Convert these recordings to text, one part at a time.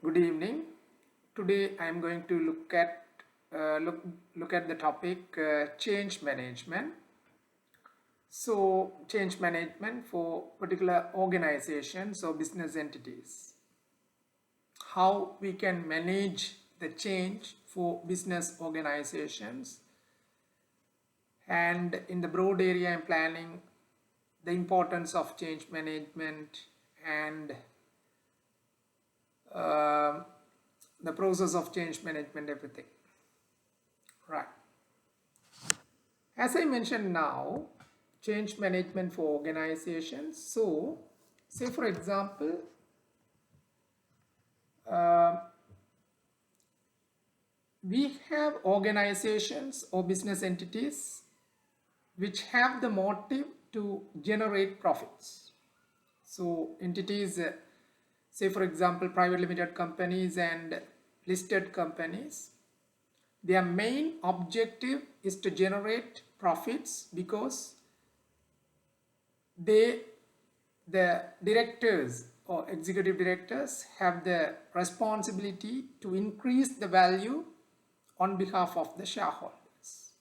Good evening. Today I am going to look at the topic change management. So change management for particular organizations or business entities. How we can manage the change for business organizations, and in the broad area I'm planning the importance of change management and the process of change management, everything. Right. As I mentioned now, change management for organizations. So, say for example, we have organizations or business entities which have the motive to generate profits. So, entities, say for example, private limited companies and listed companies, their main objective is to generate profits because the directors or executive directors have the responsibility to increase the value on behalf of the shareholders.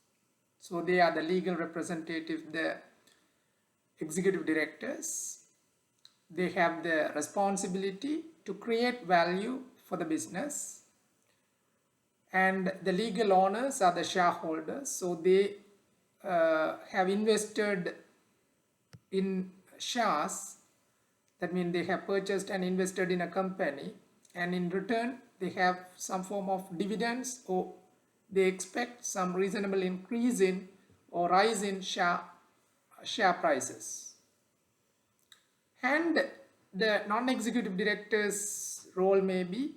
So they are the legal representatives, the executive directors. They have the responsibility to create value for the business, and the legal owners are the shareholders. So they have invested in shares. That means they have purchased and invested in a company, and in return they have some form of dividends, or they expect some reasonable increase in or rise in share prices. And the non-executive director's role may be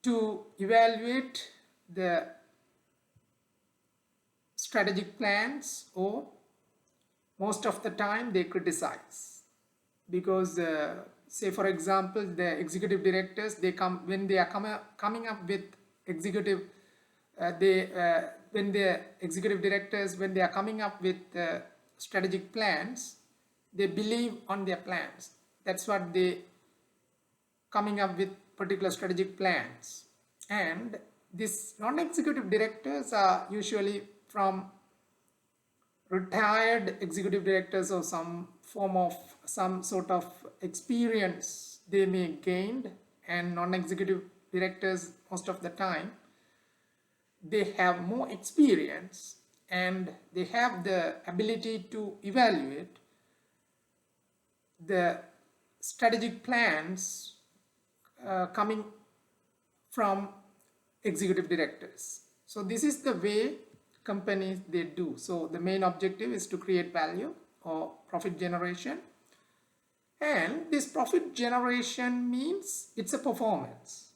to evaluate the strategic plans, or most of the time they criticize, because say for example the executive directors, they come when they are coming up with executive when the executive directors, when they are coming up with strategic plans, they believe on their plans. That's what they coming up with particular strategic plans. And these non-executive directors are usually from retired executive directors, or some sort of experience they may gained. And non-executive directors, most of the time they have more experience and they have the ability to evaluate the strategic plans coming from executive directors. So this is the way companies they do. So the main objective is to create value or profit generation, and this profit generation means it's a performance.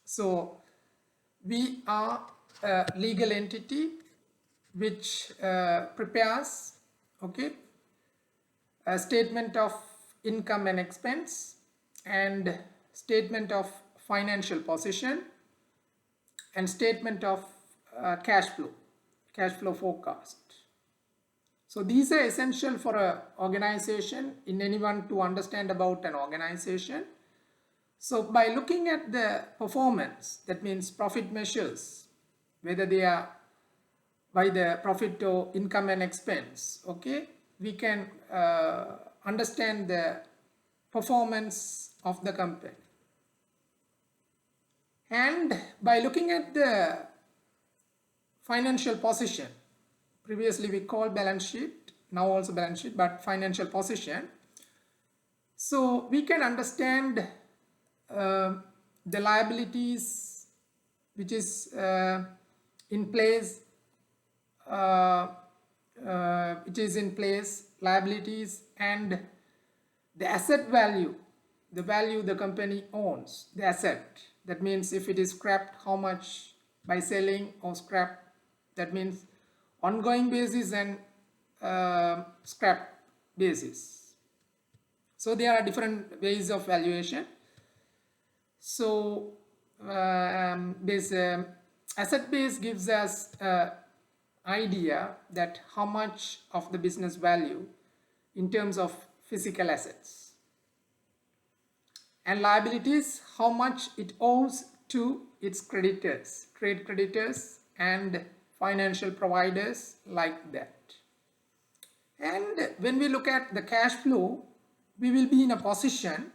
So we are a legal entity which prepares a statement of income and expense, and statement of financial position, and statement of cash flow forecast. So these are essential for an organization, in anyone to understand about an organization. So by looking at the performance, that means profit measures, whether they are by the profit or income and expense, we can understand the performance of the company. And by looking at the financial position, previously we called balance sheet, now also balance sheet, but financial position, so we can understand the liabilities which is in place, liabilities, and the asset value, the value the company owns, the asset. That means if it is scrapped, how much by selling or scrap. That means ongoing basis and scrap basis. So there are different ways of valuation. So this asset base gives us idea that how much of the business value in terms of physical assets. and liabilities, how much it owes to its creditors, trade creditors and financial providers like that. And when we look at the cash flow, we will be in a position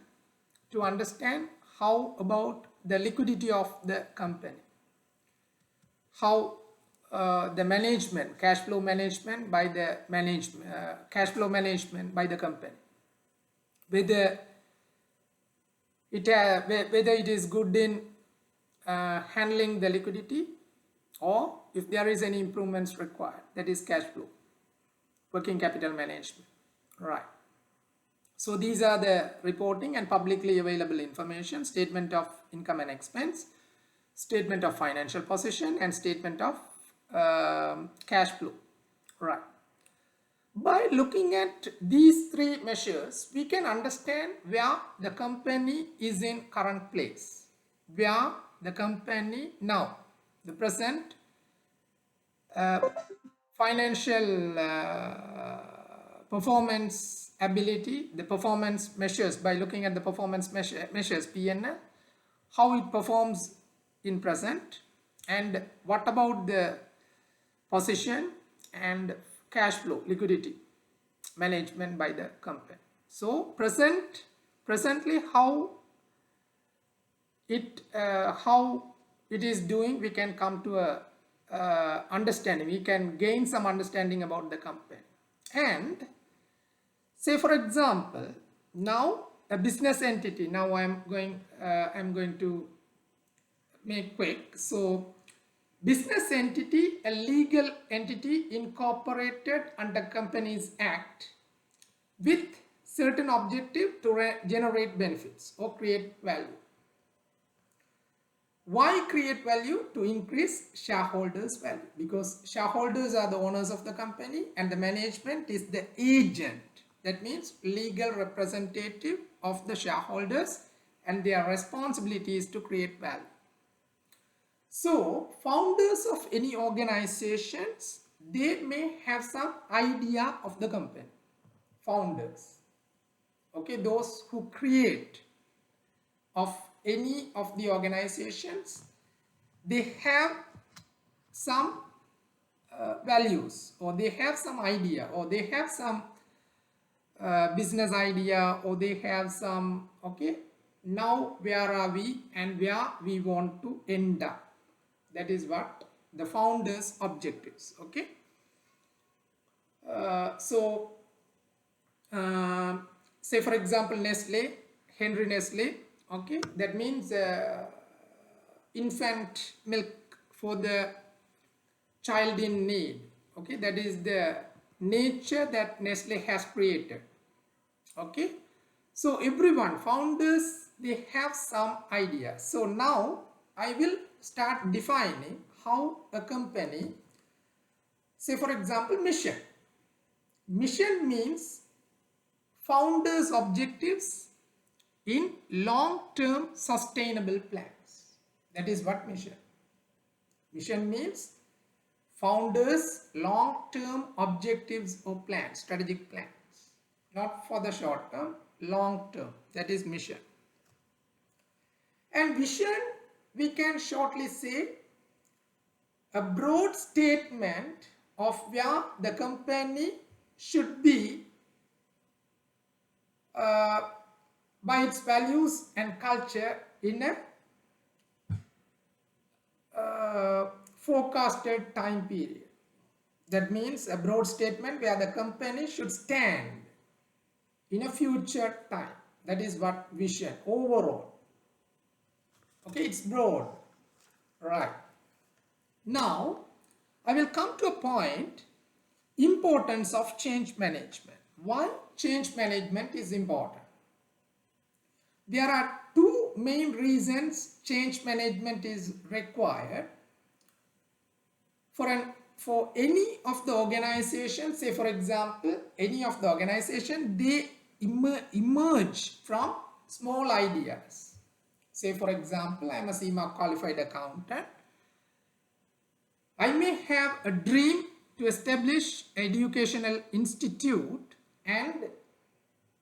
to understand how about the liquidity of the company, how the management, cash flow management by the company, whether it is good in handling the liquidity, or if there is any improvements required, that is cash flow, working capital management, right? So these are the reporting and publicly available information: statement of income and expense, statement of financial position, and statement of cash flow, right? By looking at these three measures, we can understand where the company is in current place, where the company now, the present financial performance ability, the performance measures. By looking at the performance measures, P&L, how it performs in present, and what about the position and cash flow, liquidity management by the company. So presently how it is doing, we can come to a understanding, we can gain some understanding about the company. And say for example, now a business entity, now I'm going to make quick. So business entity, a legal entity incorporated under Companies Act with certain objective to generate benefits or create value. Why create value? To increase shareholders' value, because shareholders are the owners of the company and the management is the agent. That means legal representative of the shareholders, and their responsibility is to create value. So founders of any organizations, they may have some idea of the company. Founders, okay, those who create of any of the organizations, they have some values, or they have some idea, or they have some business idea, or they have some, okay, now where are we and where we want to end up. That is what the founders' objectives, okay. Say for example Nestle, Henry Nestle, okay, that means infant milk for the child in need, okay, that is the nature that Nestle has created, okay. So everyone, founders, they have some idea. So now I will start defining how a company, say for example mission. Mission means founders' objectives in long-term sustainable plans. That is what mission. Mission means founders' long-term objectives or plans, strategic plans. Not for the short term, long term. That is mission. And vision, we can shortly say a broad statement of where the company should be by its values and culture in a forecasted time period. That means a broad statement where the company should stand in a future time. That is what vision, overall. Okay, it's broad, right? Now I will come to a point, importance of change management. Why change management is important? There are two main reasons change management is required. For any of the organization, say for example any of the organization, they emerge from small ideas. Say for example, I am a CMA qualified accountant. I may have a dream to establish an educational institute, and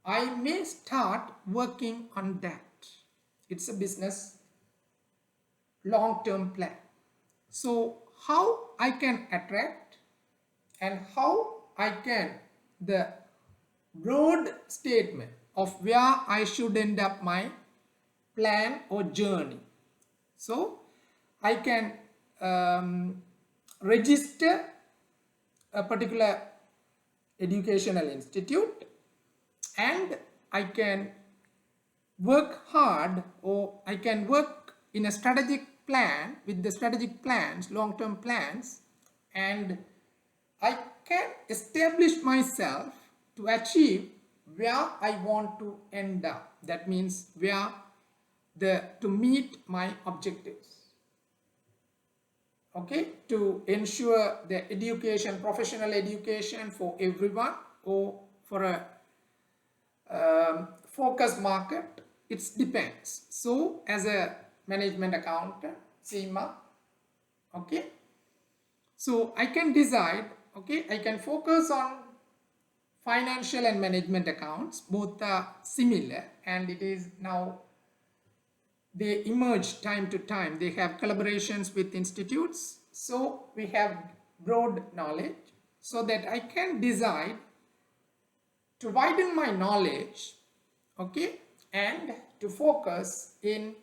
I may start working on that. It's a business long-term plan. So how I can attract and how I can, the broad statement of where I should end up my plan or journey. So I can register a particular educational institute, and I can work hard, or I can work in a strategic plan with the strategic plans, long-term plans, and I can establish myself to achieve where I want to end up. That means where to meet my objectives. Okay, to ensure the education, professional education for everyone, or for a focus market, it depends. So as a management accountant, CIMA, okay, so I can decide, okay, I can focus on financial and management accounts. Both are similar, and it is now, they emerge time to time. They have collaborations with institutes. So we have broad knowledge, so that I can decide to widen my knowledge, okay, and to focus in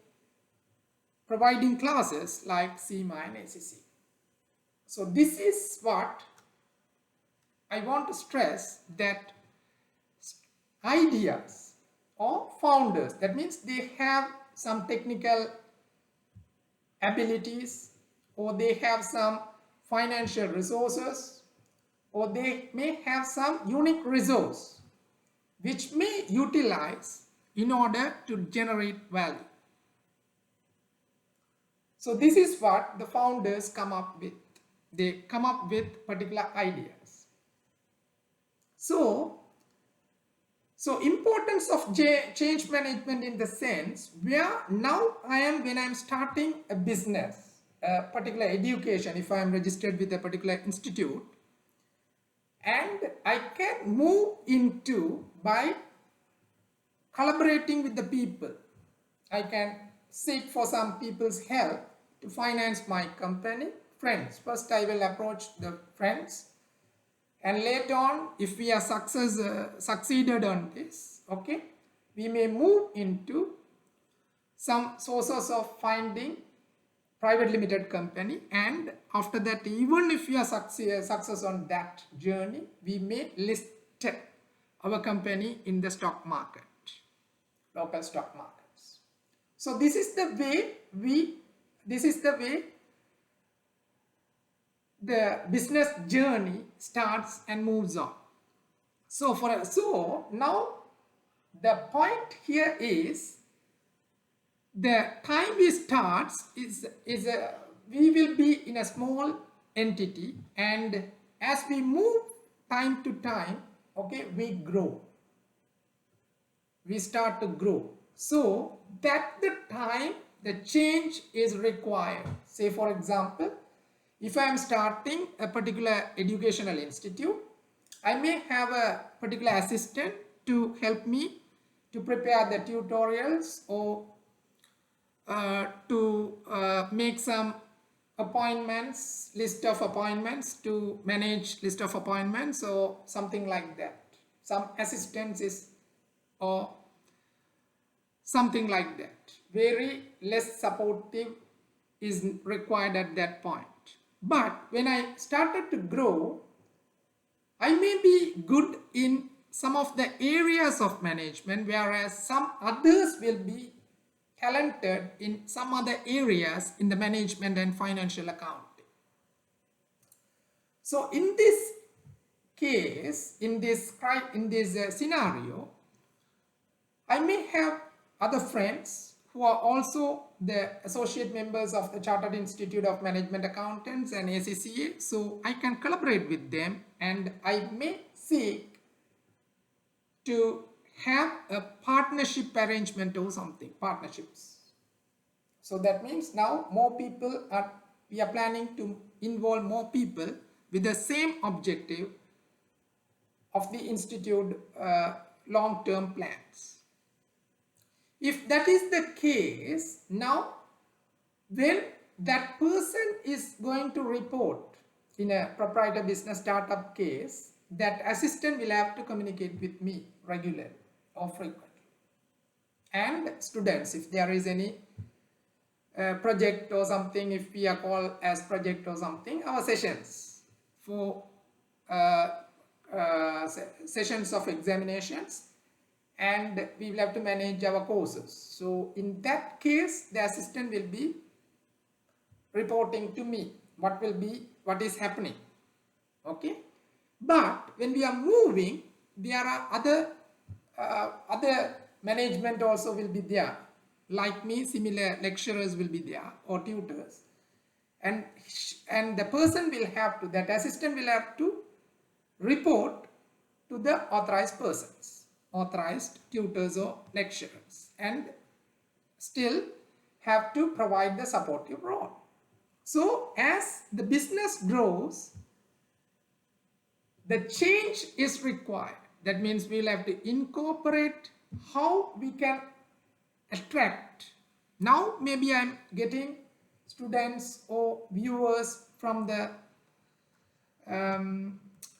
providing classes like CIMA and ACC. So this is what I want to stress, that ideas or founders, that means they have some technical abilities, or they have some financial resources, or they may have some unique resource which may utilize in order to generate value. So this is what the founders come up with. They come up with particular ideas. So importance of change management in the sense where now I am, when I am starting a business, a particular education, if I am registered with a particular institute, and I can move into by collaborating with the people. I can seek for some people's help to finance my company. Friends, first I will approach the friends, and later on, if we are succeeded on this, okay, we may move into some sources of finding private limited company, and after that, even if we are success on that journey, we may list our company in the stock market, local stock markets. So this is the way the business journey starts and moves on. So now the point here is, the time we start we will be in a small entity, and as we move time to time, okay, we grow. We start to grow. So that the time the change is required. Say for example, if I am starting a particular educational institute, I may have a particular assistant to help me to prepare the tutorials, or to make some appointments, list of appointments, to manage list of appointments, or something like that. Some assistance is, or something like that. Very less supportive is required at that point. But when I started to grow, I may be good in some of the areas of management, whereas some others will be talented in some other areas in the management and financial accounting. So in this case, in this scenario, I may have other friends who are also the associate members of the Chartered Institute of Management Accountants and ACCA. So I can collaborate with them, and I may seek to have a partnership arrangement or something, partnerships. So that means now we are planning to involve more people with the same objective of the institute long-term plans. If that is the case, now when that person is going to report in a proprietor business startup case, that assistant will have to communicate with me regularly or frequently. And students, if there is any project or something, if we are called as project or something, our sessions for sessions of examinations, and we will have to manage our courses. So in that case, the assistant will be reporting to me what is happening. Okay, but when we are moving, there are other management also will be there. Like me, similar lecturers will be there or tutors, and the person will have to, that assistant will have to report to the authorized persons, authorized tutors or lecturers, and still have to provide the supportive role. So as the business grows, the change is required. That means we'll have to incorporate how we can attract. Now maybe I'm getting students or viewers from the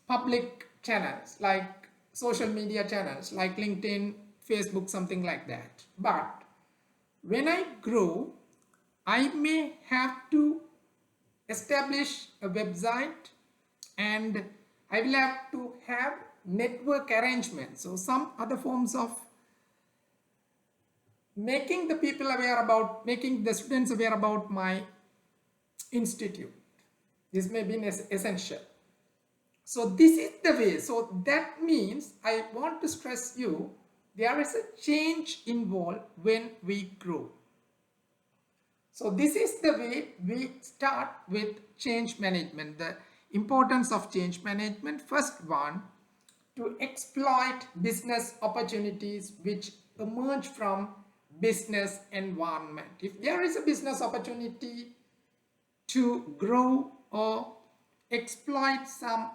public channels, like social media channels like LinkedIn, Facebook, something like that. But when I grow, I may have to establish a website, and I will have to have network arrangements, so some other forms of making the people aware about, making the students aware about my institute. This may be essential. So this is the way. So that means I want to stress you, there is a change involved when we grow. So this is the way we start with change management. The importance of change management. First one, to exploit business opportunities which emerge from business environment. If there is a business opportunity to grow or exploit some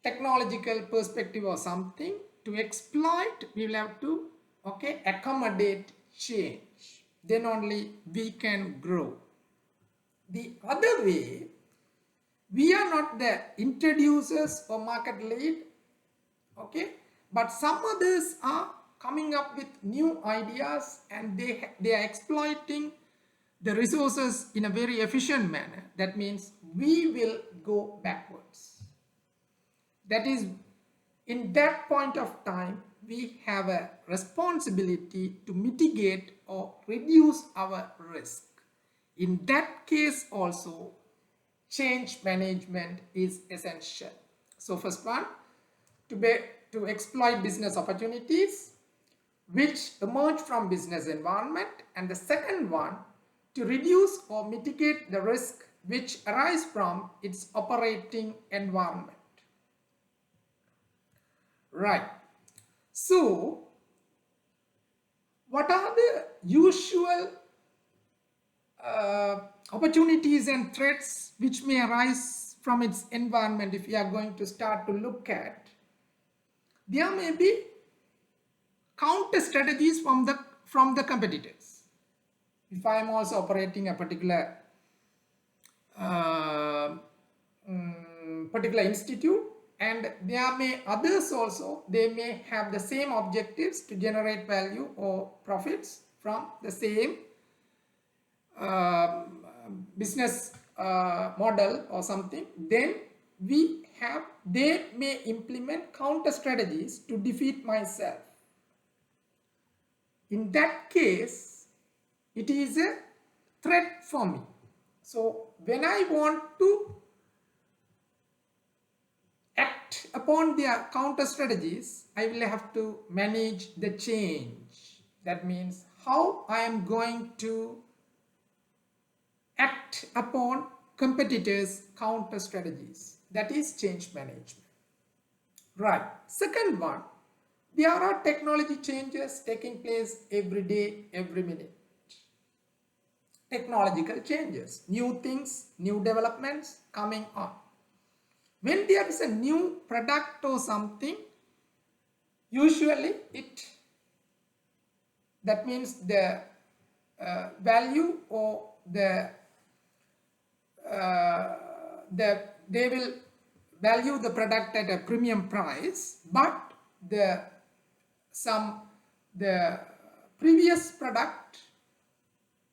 technological perspective or something, to exploit, we will have to accommodate change. Then only we can grow. The other way, we are not the introducers or market lead, but some others are coming up with new ideas, and they are exploiting the resources in a very efficient manner. That means we will go backwards. That is, in that point of time, we have a responsibility to mitigate or reduce our risk. In that case also, change management is essential. So first one, to exploit business opportunities which emerge from business environment, and the second one, to reduce or mitigate the risk which arise from its operating environment. Right. So what are the usual opportunities and threats which may arise from its environment? If we are going to start to look at, there may be counter strategies from the competitors. If I am also operating a particular institute, and there may others also, they may have the same objectives to generate value or profits from the same business model or something. Then they may implement counter strategies to defeat myself. In that case, it is a threat for me. So when I want to act upon their counter strategies, I will have to manage the change. That means how I am going to act upon competitors' counter strategies. That is change management. Right. Second one, there are technology changes taking place every day, every minute. Technological changes, new things, new developments coming on. When there is a new product or something, usually it that means the value or they will value the product at a premium price, but the previous product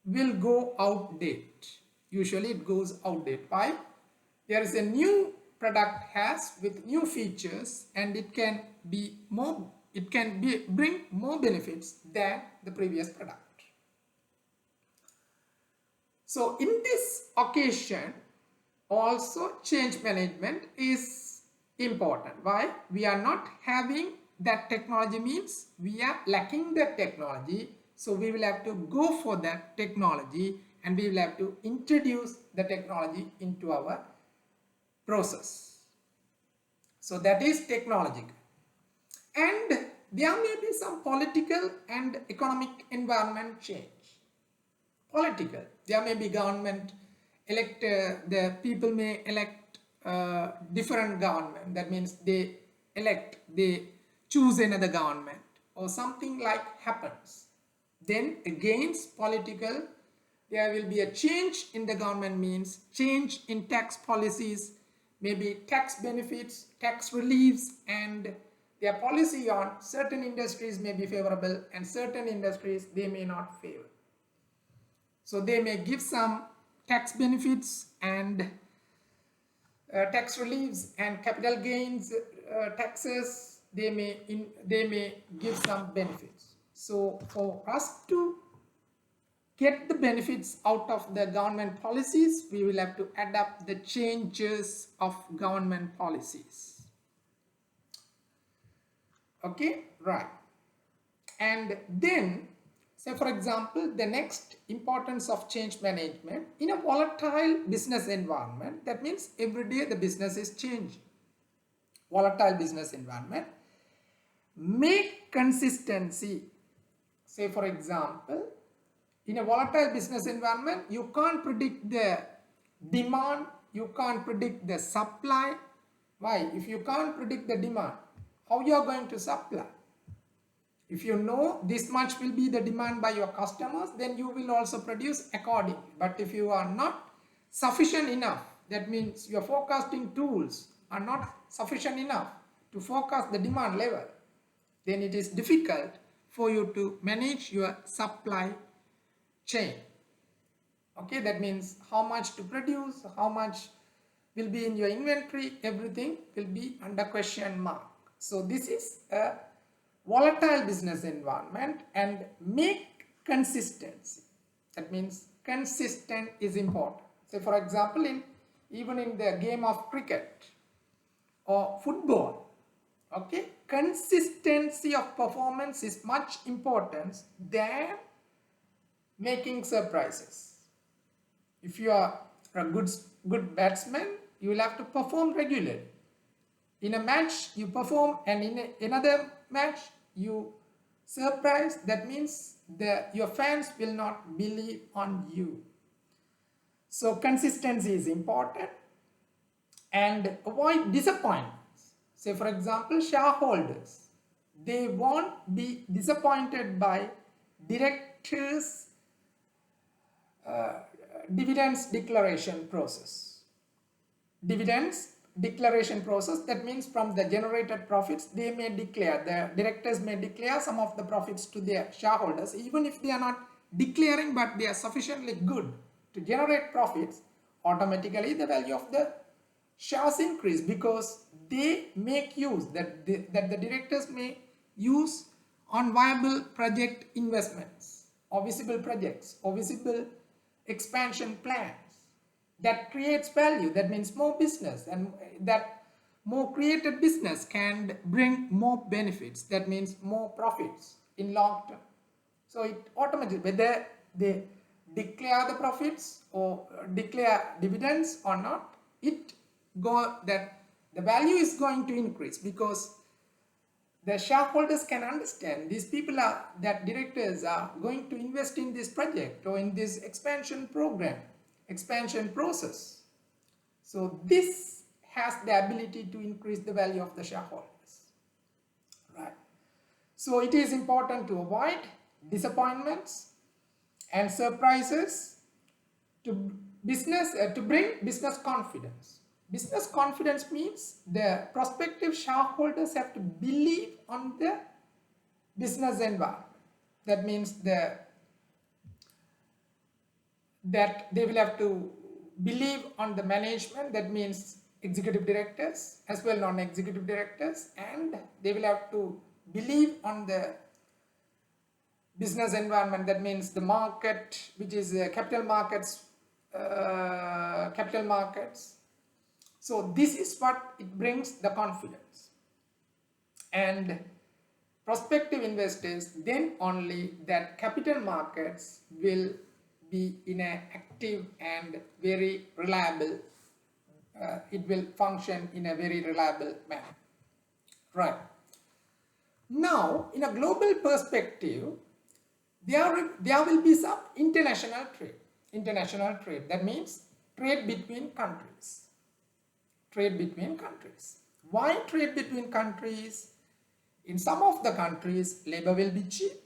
will go outdate. Usually it goes outdate. Why? There is a new product has with new features, and it can bring more benefits than the previous product. So in this occasion also change management is important. Why? We are not having that technology, means we are lacking that technology, so we will have to go for that technology and we will have to introduce the technology into our process. So that is technological. And there may be some political and economic environment change. Political, there may be government elect, the people may elect different government, that means they choose another government or something like happens. Then against political, there will be a change in the government, means change in tax policies, maybe tax benefits, tax reliefs, and their policy on certain industries may be favorable and certain industries they may not favor. So they may give some tax benefits and tax reliefs and capital gains taxes. They may give some benefits. So for us to get the benefits out of the government policies, we will have to adapt the changes of government policies. Okay, right. And then, say for example, the next importance of change management in a volatile business environment, that means every day the business is changing. Volatile business environment, make consistency. Say for example, in a volatile business environment, you can't predict the demand, you can't predict the supply. Why? If you can't predict the demand, how you are going to supply? If you know this much will be the demand by your customers, then you will also produce accordingly. But if you are not sufficient enough, that means your forecasting tools are not sufficient enough to forecast the demand level, then it is difficult for you to manage your supply chain. Okay, that means how much to produce, how much will be in your inventory, everything will be under question mark. So this is a volatile business environment, and make consistency. That means consistent is important. Say for example, even in the game of cricket or football, okay, consistency of performance is much important than making surprises. If you are a good batsman, you will have to perform regularly. In a match you perform, and in another match you surprise, that means your fans will not believe on you. So consistency is important, and avoid disappointments. Say for example, shareholders, they won't be disappointed by directors' dividends declaration process. Dividends declaration process, that means from the generated profits, they may declare, the directors may declare some of the profits to their shareholders, even if they are not declaring, but they are sufficiently good to generate profits. Automatically the value of the shares increase, because they make use, that the directors may use on viable project investments or visible projects or visible expansion plans that creates value. That means more business, and that more created business can bring more benefits. That means more profits in long term. So it automatically, whether they declare the profits or declare dividends or not, that the value is going to increase, because the shareholders can understand these people are, that directors are going to invest in this project or in this expansion program, expansion process. So this has the ability to increase the value of the shareholders, right? So it is important to avoid disappointments and surprises to to bring business confidence. Business confidence means the prospective shareholders have to believe on the business environment. That means that they will have to believe on the management, that means executive directors as well non-executive directors, and they will have to believe on the business environment, that means the market, which is capital markets. So this is what it brings the confidence, and prospective investors, then only that capital markets will be in an active and very reliable, it will function in a very reliable manner. Right. Now, in a global perspective, there will be some international trade. International trade, that means trade between countries. Trade between countries. Why trade between countries? In some of the countries, labor will be cheap.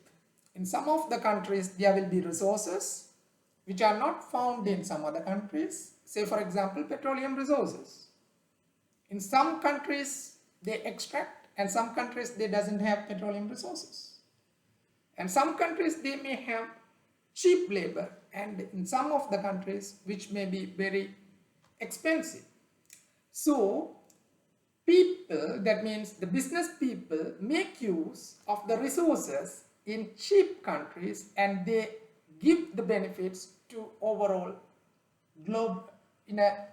In some of the countries, there will be resources which are not found in some other countries. Say, for example, petroleum resources. In some countries, they extract, and some countries, they doesn't have petroleum resources. And some countries, they may have cheap labor, and in some of the countries, which may be very expensive. So, people, that means the business people, make use of the resources in cheap countries, and they give the benefits to overall globe, in a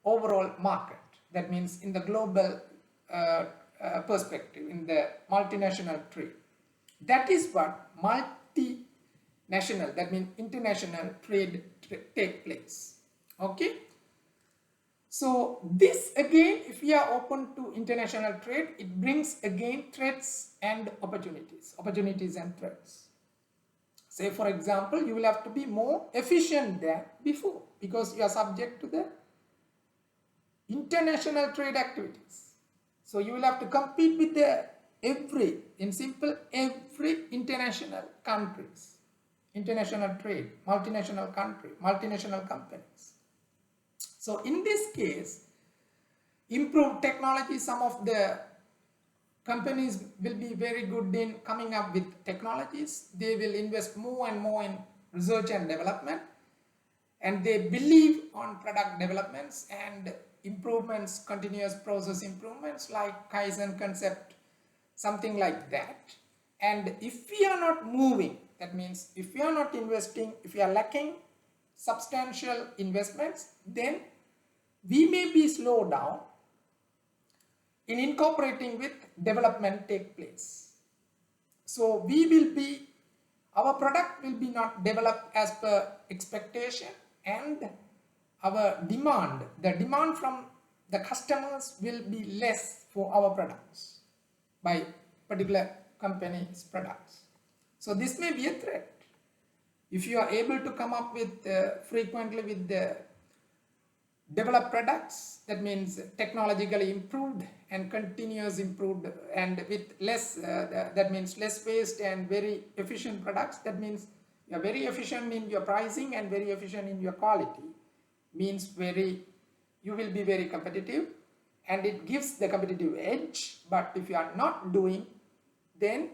overall market. That means in the global perspective, in the multinational trade. That is what multinational, that means international trade take place. Okay. So this again, if we are open to international trade, it brings again threats and opportunities and threats. Say, for example, you will have to be more efficient than before because you are subject to the international trade activities. So you will have to compete with every international countries, international trade, multinational country, multinational companies. So in this case, improved technology, some of the companies will be very good in coming up with technologies. They will invest more and more in research and development, and they believe on product developments and improvements, continuous process improvements like Kaizen concept, something like that. And if we are not moving, that means if we are not investing, if we are lacking substantial investments, then we may be slowed down in incorporating with development take place. So we will be, our product will be not developed as per expectation, and our demand, the demand from the customers will be less for our products by particular company's products. So this may be a threat. If you are able to come up with frequently with the developed products, that means technologically improved and continuous improved, and with less, that means less waste and very efficient products, that means you are very efficient in your pricing and very efficient in your quality, means you will be very competitive and it gives the competitive edge. But if you are not doing, then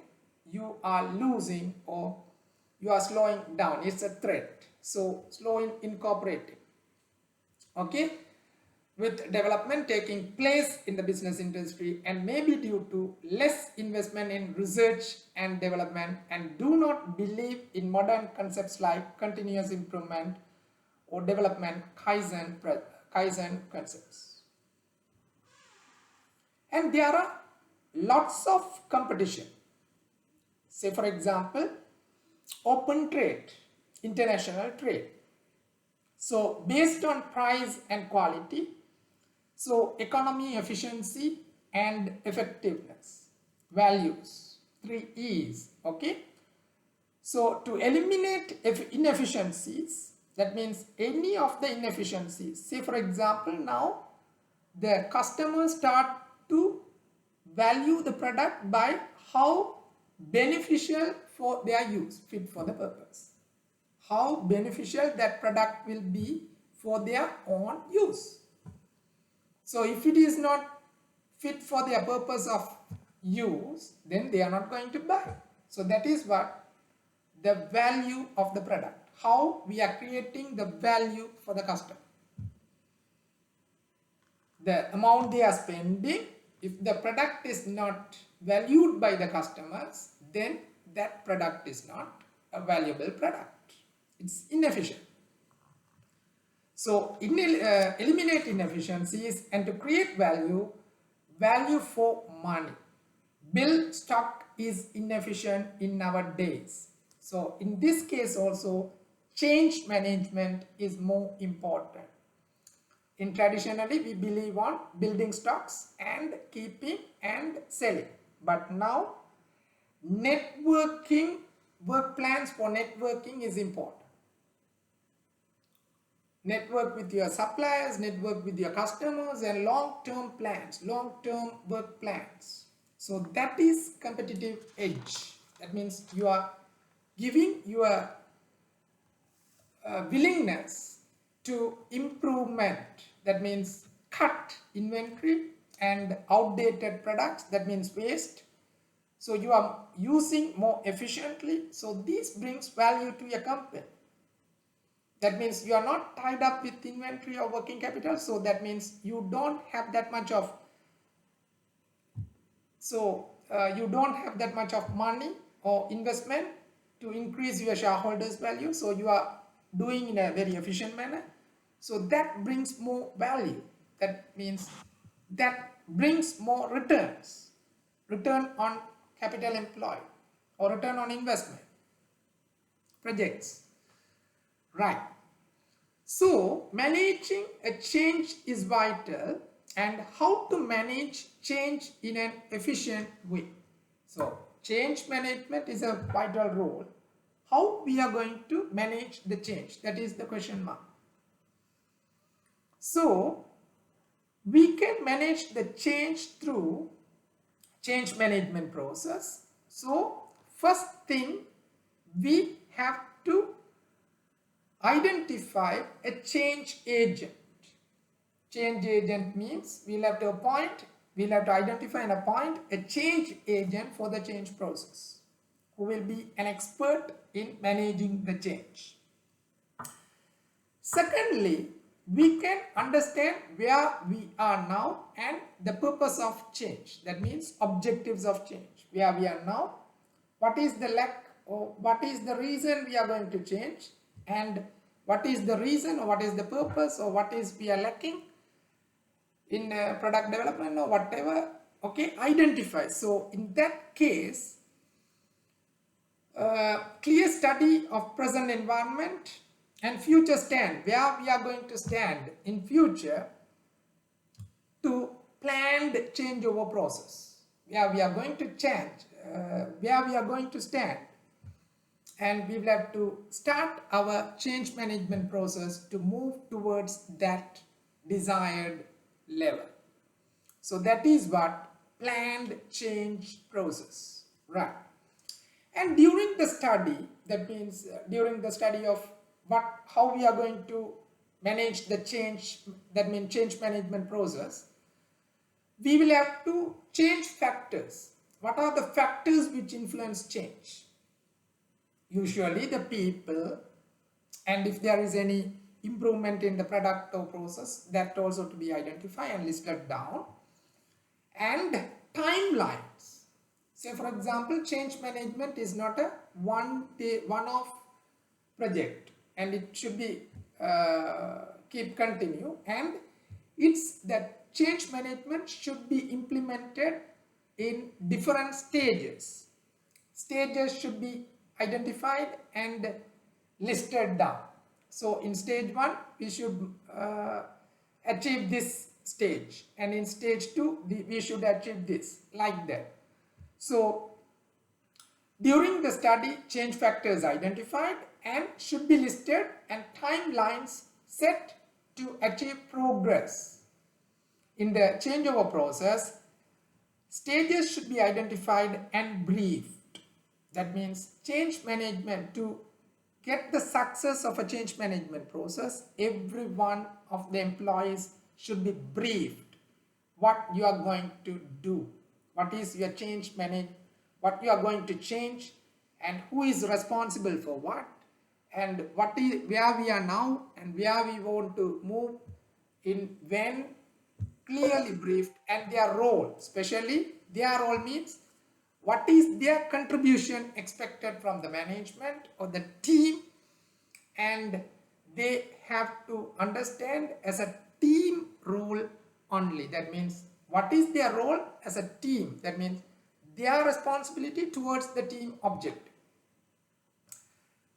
you are losing or you are slowing down. It's a threat. So slowing incorporating. Okay, with development taking place in the business industry and maybe due to less investment in research and development, and do not believe in modern concepts like continuous improvement or development Kaizen concepts. And there are lots of competition. Say, for example, open trade, international trade. So based on price and quality, so economy, efficiency and effectiveness, values, 3 E's, okay. So to eliminate inefficiencies, that means any of the inefficiencies, say for example, now the customers start to value the product by how beneficial for their use, fit for the purpose. How beneficial that product will be for their own use. So if it is not fit for their purpose of use, then they are not going to buy. So that is what the value of the product, how we are creating the value for the customer. The amount they are spending, if the product is not valued by the customers, then that product is not a valuable product. It's inefficient. So eliminate inefficiencies and to create value for money. Build stock is inefficient in nowadays. So in this case also, change management is more important. In traditionally, we believe on building stocks and keeping and selling. But now, networking, work plans for networking is important. Network with your suppliers, network with your customers, and long-term plans, long-term work plans. So that is competitive edge. That means you are giving your willingness to improvement. That means cut inventory and outdated products. That means waste. So you are using more efficiently. So this brings value to your company. That means you are not tied up with inventory or working capital. So that means you don't have that much of money or investment to increase your shareholders' value. So you are doing in a very efficient manner. So that brings more value. That means that brings more returns. Return on capital employed or return on investment projects. Right. So managing a change is vital, and how to manage change in an efficient way. So change management is a vital role. How we are going to manage the change? That is the question mark. So we can manage the change through change management process. So first thing, we have to identify a change agent. Change agent means we'll have to identify and appoint a change agent for the change process, who will be an expert in managing the change. Secondly, we can understand where we are now and the purpose of change. That means objectives of change. Where we are now, what is the lack or what is the reason we are going to change, and what is the reason or what is the purpose or what is we are lacking in product development or whatever. Okay, identify. So in that case, clear study of present environment and future stand, where we are going to stand in future, to planned changeover process, where we are going to change, where we are going to stand, and we will have to start our change management process to move towards that desired level. So that is what planned change process, right? And during the study, that means during the study of how we are going to manage the change, that means change management process, we will have to change factors. What are the factors which influence change? Usually the people, and if there is any improvement in the product or process, that also to be identified and listed down. And timelines. Say for example, change management is not a one-off project, and it should be continue, and it's that change management should be implemented in different stages. Stages should be identified and listed down. So in stage 1 we should achieve this stage, and in stage 2 we should achieve this, like that. So during the study, change factors identified and should be listed, and timelines set to achieve progress. In the changeover process, stages should be identified and briefed. That means change management, to get the success of a change management process, every one of the employees should be briefed what you are going to do, what is your change manage, what you are going to change, and who is responsible for what, and what is where we are now and where we want to move in when, clearly briefed, and their role, especially their role means what is their contribution expected from the management or the team, and they have to understand as a team role only. That means what is their role as a team, that means their responsibility towards the team objective,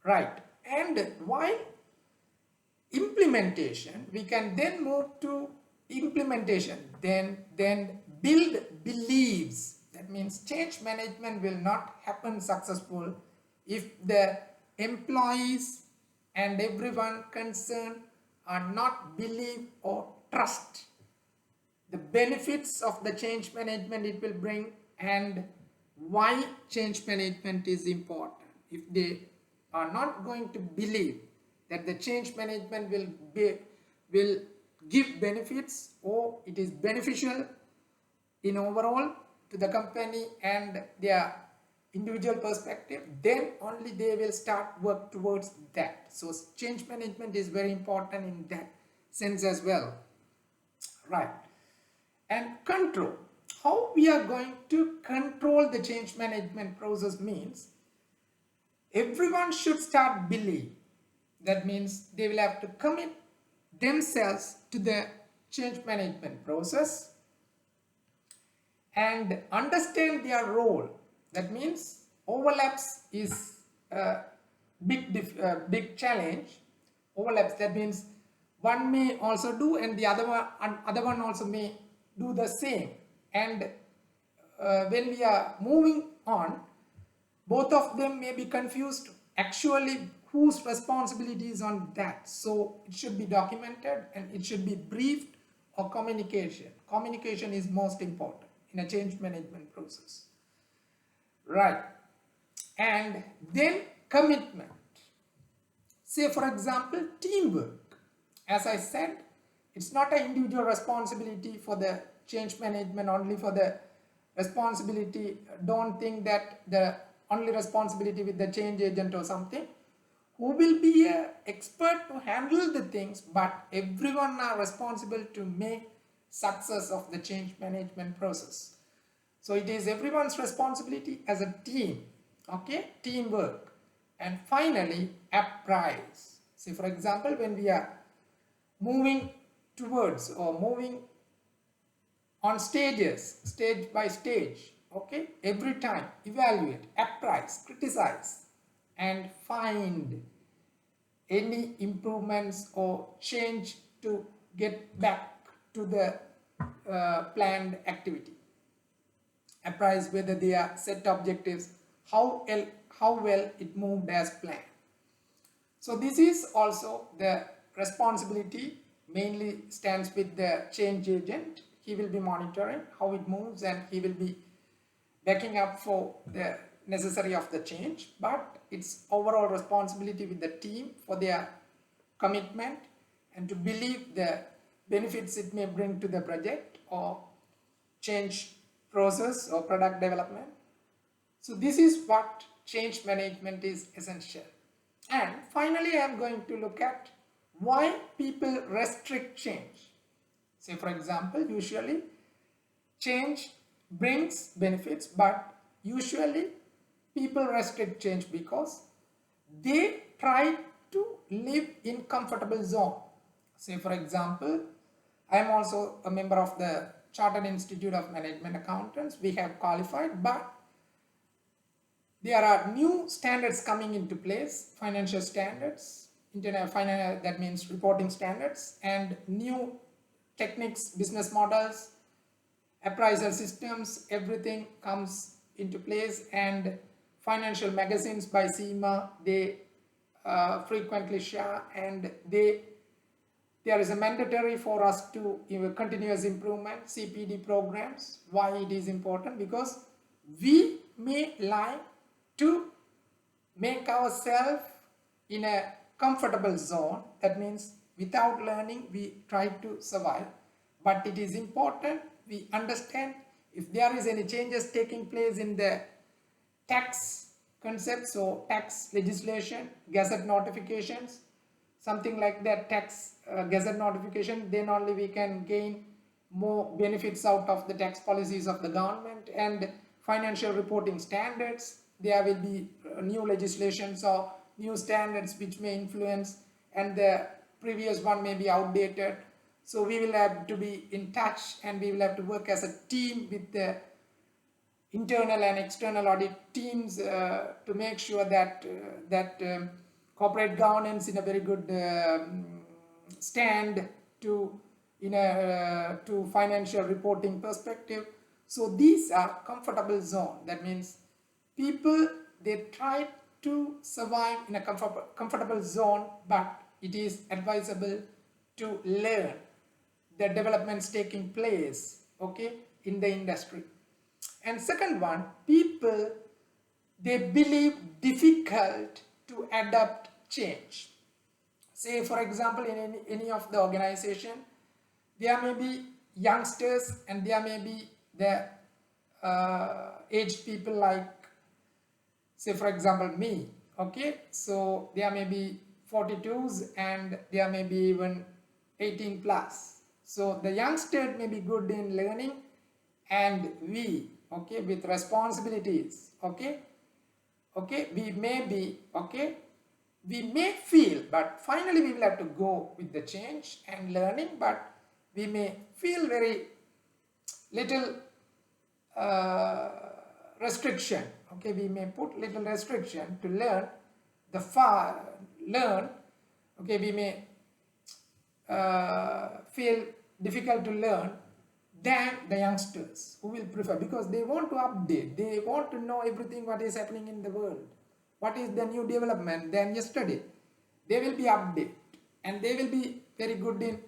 right? And while implementation, we can then move to implementation, then build beliefs. That means change management will not happen successful if the employees and everyone concerned are not believe or trust the benefits of the change management it will bring and why change management is important. If they are not going to believe that the change management will give benefits or it is beneficial in overall to the company and their individual perspective, then only they will start work towards that. So change management is very important in that sense as well, right? And control, how we are going to control the change management process means everyone should start believe. That means they will have to commit themselves to the change management process and understand their role. That means overlaps is a big challenge. Overlaps, that means one may also do and the other one also may do the same. And when we are moving on, both of them may be confused actually whose responsibility is on that. So it should be documented and it should be briefed or communication. Communication is most important in a change management process, right? And then commitment. Say for example, teamwork. As I said, it's not an individual responsibility for the change management, only for the responsibility. Don't think that the only responsibility with the change agent or something who will be an expert to handle the things, but everyone are responsible to make success of the change management process. So it is everyone's responsibility as a team, okay, teamwork. And finally, apprise. See for example, when we are moving towards or moving on stages, stage by stage, okay, every time evaluate, apprise, criticize and find any improvements or change to get back to the planned activity. Apprise whether they are set objectives, how well it moved as planned. So this is also the responsibility mainly stands with the change agent. He will be monitoring how it moves and he will be backing up for the necessary of the change, but it's overall responsibility with the team for their commitment and to believe the benefits it may bring to the project or change process or product development. So this is what change management is essential. And finally, I am going to look at why people restrict change. Say for example, usually change brings benefits, but usually people restrict change because they try to live in comfortable zone. Say for example, I am also a member of the Chartered Institute of Management Accountants. We have qualified, but there are new standards coming into place, financial standards, that means reporting standards, and new techniques, business models, appraisal systems, everything comes into place, and financial magazines by CIMA, they frequently share, and there is a mandatory for us to continuous improvement, CPD programs. Why it is important? Because we may lie to make ourselves in a comfortable zone. That means without learning we try to survive, but it is important we understand if there is any changes taking place in the tax concept, so tax legislation, gazette notifications, something like that, tax gazette notification, then only we can gain more benefits out of the tax policies of the government. And financial reporting standards, there will be new legislations or new standards which may influence, and the previous one may be outdated. So we will have to be in touch, and we will have to work as a team with the internal and external audit teams to make sure that corporate governance in a very good stand to to financial reporting perspective. So these are comfortable zone. That means people, they try to survive in a comfortable zone, but it is advisable to learn the developments taking place, okay, in the industry. And second one, people, they believe difficult to adapt change. Say for example, in any of the organization, there may be youngsters and there may be the aged people, like say for example me, okay, so there may be 42s and there may be even 18 plus. So the youngster may be good in learning, and we, okay, with responsibilities, okay, we may be, okay, we may feel, but finally we will have to go with the change and learning, but we may feel very little restriction, okay, we may put little restriction to learn okay, we may feel difficult to learn than the youngsters, who will prefer, because they want to update, they want to know everything what is happening in the world, what is the new development than yesterday. They will be updated and they will be very good in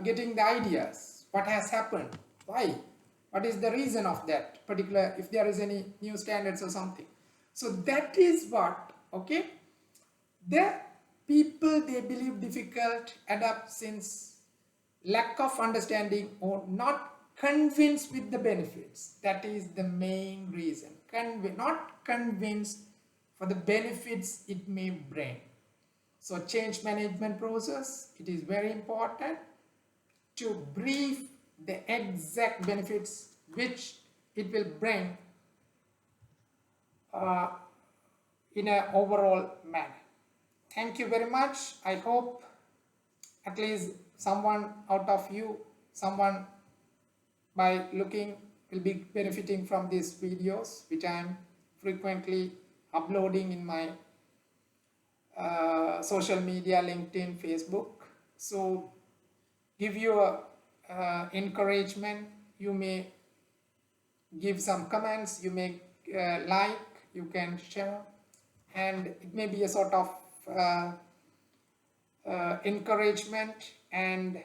getting the ideas, what has happened, why, what is the reason of that particular, if there is any new standards or something. So that is what, okay, the people, they believe difficult adapt since lack of understanding or not convinced with the benefits. That is the main reason. Not convinced for the benefits it may bring. So change management process, it is very important to brief the exact benefits which it will bring in an overall manner. Thank you very much. I hope at least someone out of you, someone by looking, will be benefiting from these videos which I am frequently uploading in my social media, LinkedIn, Facebook. So give you encouragement, you may give some comments, you may like, you can share, and it may be a sort of encouragement, and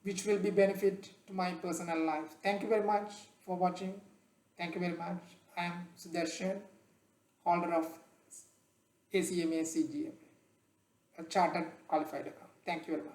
which will be benefit to my personal life. Thank you very much for watching. Thank you very much. I am Sudarshan, holder of ACMA CGMA, a chartered qualified accountant. Thank you very much.